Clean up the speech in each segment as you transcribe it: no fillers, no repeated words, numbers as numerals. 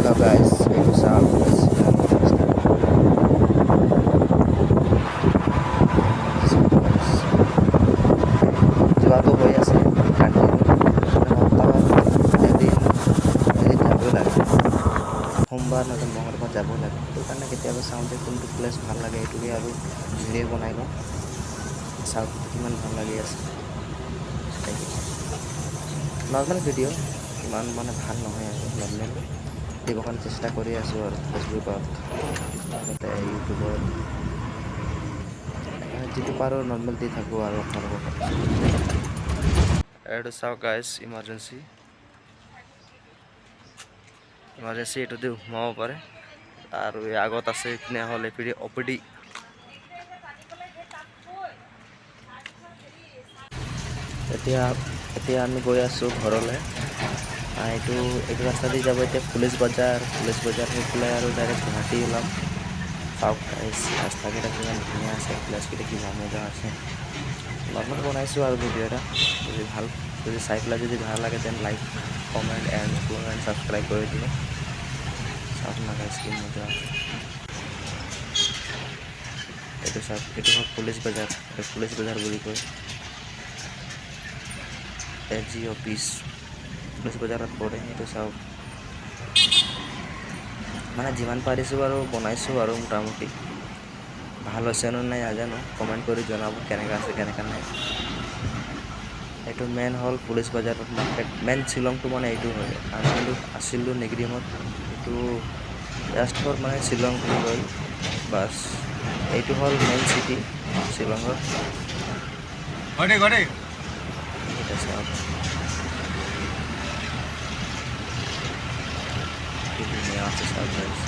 Hello guys, এইটো চাওক যোৱাটো হৈ আছে এদিন যাবই লাগে সোমবাৰ নহ'লে মঙলবাৰ যাবই লাগে সেইটো কাৰণে কেতিয়াবা চাওঁ যে কোনটো প্লেচ ভাল লাগে এইটোকে আৰু ভিডিঅ' বনাই লওঁ চাওক কিমান ভাল লাগি আছে নৰ্মেল ভিডিঅ' ইমান মানে ভাল নহয় আৰু নৰ্মেল দিব কাৰণে চেষ্টা কৰি আছোঁ আৰু ফেচবুকত লগতে ইউটিউবত মানে যিটো পাৰোঁ নৰ্মেল দি থাকোঁ আৰু আপোনালোকৰ এইটো চাওক গাইজ ইমাৰ্জেঞ্চি এইটো দি সোমাব পাৰে আৰু এই আগত আছে এইপিনে হ'ল এইপিনে অপিডি এতিয়া আমি গৈ আছোঁ ঘৰলৈ এইটো ৰাস্তা দি যাব এতিয়া পুলিচ বজাৰ হৈ পেলাই আৰু ডাইৰেক্ট গুৱাহাটী ওলাম চাওক ৰাস্তাকেইটা কিমান ধুনীয়া আছে প্লেচকেইটা কি মজা আছে নৰ্মেল বনাইছোঁ আৰু ভিডিঅ' এটা যদি চাই পেলাই যদি ভাল লাগে then like comment and follow' and subscribe কৰি দিব চাওক না গাইজ কি মজা আছে এইটো চাওক এইটো হ'ল পুলিচ বজাৰ বুলি কয় FG অফিচ পুলিচ বজাৰত পৰে সেইটো চাওক মানে যিমান পাৰিছোঁ আৰু বনাইছোঁ আৰু মোটামুটি ভাল হৈছে নে নাই নাজানো কমেণ্ট কৰি জনাব কেনেকৈ আছে কেনেকৈ নাই এইটো মেইন হ'ল পুলিচ বজাৰত মাৰ্কেট মেইন শ্বিলংটো মানে এইটো হয় আমি কিন্তু আছিলোঁ নেগেটিভত এইটো জাষ্ট ফৰ মানে শ্বিলং বুলি কয় বাছ এইটো হ'ল মেইন চিটি শ্বিলঙৰ এইকেইটা চাওক কি ধুনীয়া আছে চাওক গাইজ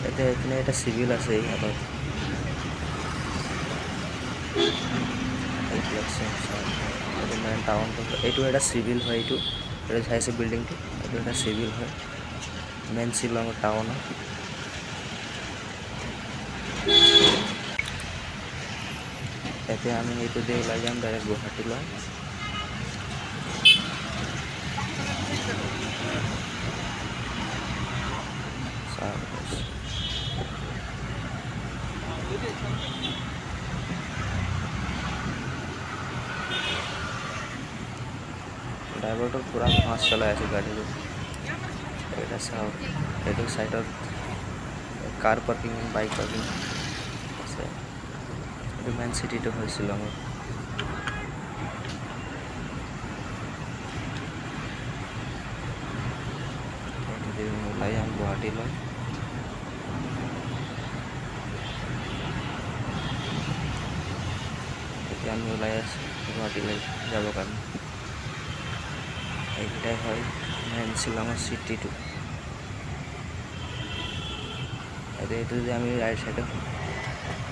এতিয়া এইপিনে এটা চিভিল আছে ইয়াত এইটো মেইন টাউনটো এইটো এটা চিভিল হয় এইটো চাইছে বিল্ডিংটো এইটো এটা চিভিল হয় মেইন শ্বিলঙৰ টাউনত এতিয়া আমি এইটো দি ওলাই যাম ডাইৰেক্ট গুৱাহাটীলৈ ড্ৰাইভাৰটো পূৰা ফাষ্ট চলাই আছে গাড়ীটো এটা চাওক এইটো চাইডত কাৰ পাৰ্কিং বাইক পাৰ্কিং আছে এইটো মেইন চিটিটো হয় শ্বিলঙৰ এইটো দি ওলাই যাম গুৱাহাটীলৈ এতিয়া আমি ওলাই আছোঁ গুৱাহাটীলৈ যাবৰ কাৰণে এইকেইটাই হয় মেইন শ্বিলঙৰ চিটিটো এইটো যদি আমি ৰাইট চাইডত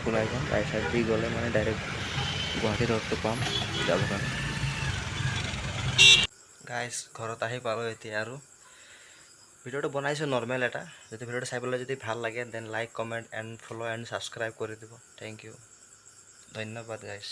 ওলাই যাম ৰাইট চাইড দি গ'লে মানে ডাইৰেক্ট গুৱাহাটী ৰোডটো পাম যাবৰ কাৰণে গাইজ ঘৰত আহি পালোঁ এতিয়া আৰু ভিডিঅ'টো বনাইছোঁ নৰ্মেল এটা যদি ভিডিঅ'টো চাই পেলাই যদি ভাল লাগে then like comment and follow' and subscribe কৰি দিব থেংক ইউ ধন্যবাদ গাইজ